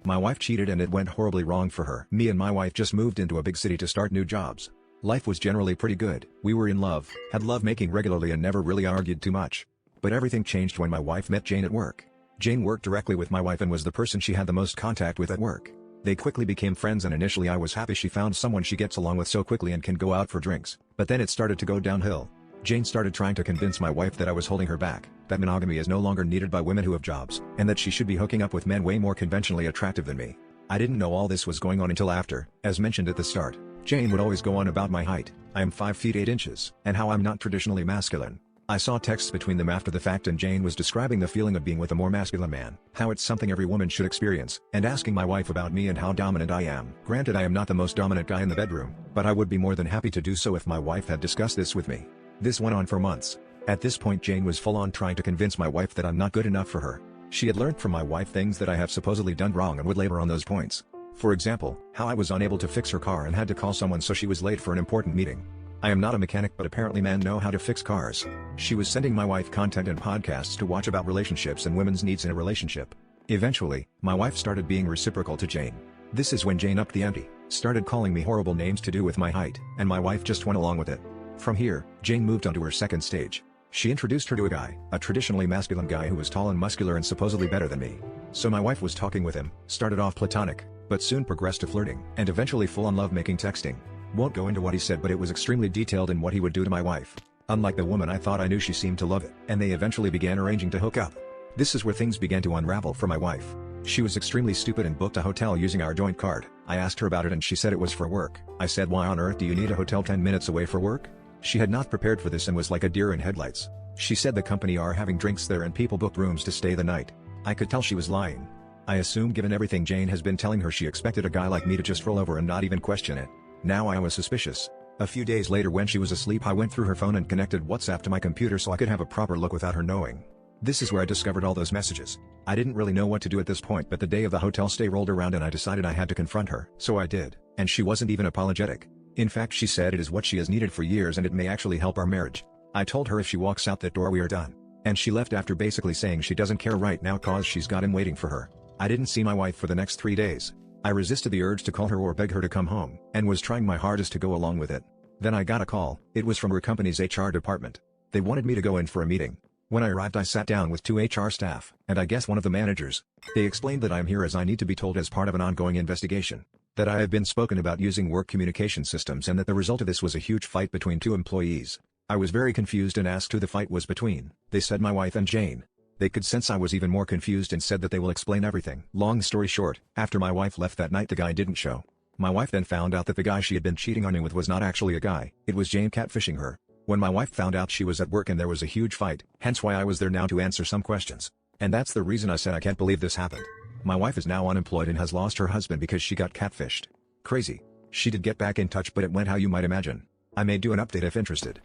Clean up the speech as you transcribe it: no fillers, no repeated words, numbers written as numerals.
My wife cheated and it went horribly wrong for her. Me and my wife just moved into a big city to start new jobs. Life was generally pretty good, we were in love, had love making regularly and never really argued too much. But everything changed when my wife met Jane at work. Jane worked directly with my wife and was the person she had the most contact with at work. They quickly became friends and initially I was happy she found someone she gets along with so quickly and can go out for drinks. But then it started to go downhill. Jane started trying to convince my wife that I was holding her back, that monogamy is no longer needed by women who have jobs, and that she should be hooking up with men way more conventionally attractive than me. I didn't know all this was going on until after, as mentioned at the start. Jane would always go on about my height, I am 5 feet 8 inches, and how I'm not traditionally masculine. I saw texts between them after the fact and Jane was describing the feeling of being with a more masculine man, how it's something every woman should experience, and asking my wife about me and how dominant I am. Granted, I am not the most dominant guy in the bedroom, but I would be more than happy to do so if my wife had discussed this with me. This went on for months. At this point Jane was full on trying to convince my wife that I'm not good enough for her. She had learned from my wife things that I have supposedly done wrong and would labor on those points. For example, how I was unable to fix her car and had to call someone so she was late for an important meeting. I am not a mechanic but apparently men know how to fix cars. She was sending my wife content and podcasts to watch about relationships and women's needs in a relationship. Eventually, my wife started being reciprocal to Jane. This is when Jane upped the ante, started calling me horrible names to do with my height, and my wife just went along with it. From here, Jane moved on to her second stage. She introduced her to a guy, a traditionally masculine guy who was tall and muscular and supposedly better than me. So my wife was talking with him, started off platonic, but soon progressed to flirting, and eventually full-on love-making texting. Won't go into what he said but it was extremely detailed in what he would do to my wife. Unlike the woman I thought I knew, she seemed to love it, and they eventually began arranging to hook up. This is where things began to unravel for my wife. She was extremely stupid and booked a hotel using our joint card. I asked her about it and she said it was for work. I said, why on earth do you need a hotel 10 minutes away for work? She had not prepared for this and was like a deer in headlights. She said the company are having drinks there and people booked rooms to stay the night. I could tell she was lying. I assume given everything Jane has been telling her she expected a guy like me to just roll over and not even question it. Now I was suspicious. A few days later when she was asleep I went through her phone and connected WhatsApp to my computer so I could have a proper look without her knowing. This is where I discovered all those messages. I didn't really know what to do at this point but the day of the hotel stay rolled around and I decided I had to confront her. So I did, and she wasn't even apologetic. In fact she said it is what she has needed for years and it may actually help our marriage. I told her if she walks out that door we are done. And she left after basically saying she doesn't care right now cause she's got him waiting for her. I didn't see my wife for the next 3 days. I resisted the urge to call her or beg her to come home, and was trying my hardest to go along with it. Then I got a call. It was from her company's HR department. They wanted me to go in for a meeting. When I arrived I sat down with 2 HR staff, and I guess one of the managers. They explained that I am here as I need to be told as part of an ongoing investigation. That I have been spoken about using work communication systems and that the result of this was a huge fight between 2 employees. I was very confused and asked who the fight was between. They said my wife and Jane. They could sense I was even more confused and said that they will explain everything. Long story short, after my wife left that night the guy didn't show. My wife then found out that the guy she had been cheating on me with was not actually a guy, it was Jane catfishing her. When my wife found out she was at work and there was a huge fight, hence why I was there now to answer some questions. And that's the reason I said I can't believe this happened. My wife is now unemployed and has lost her husband because she got catfished. Crazy. She did get back in touch but it went how you might imagine. I may do an update if interested.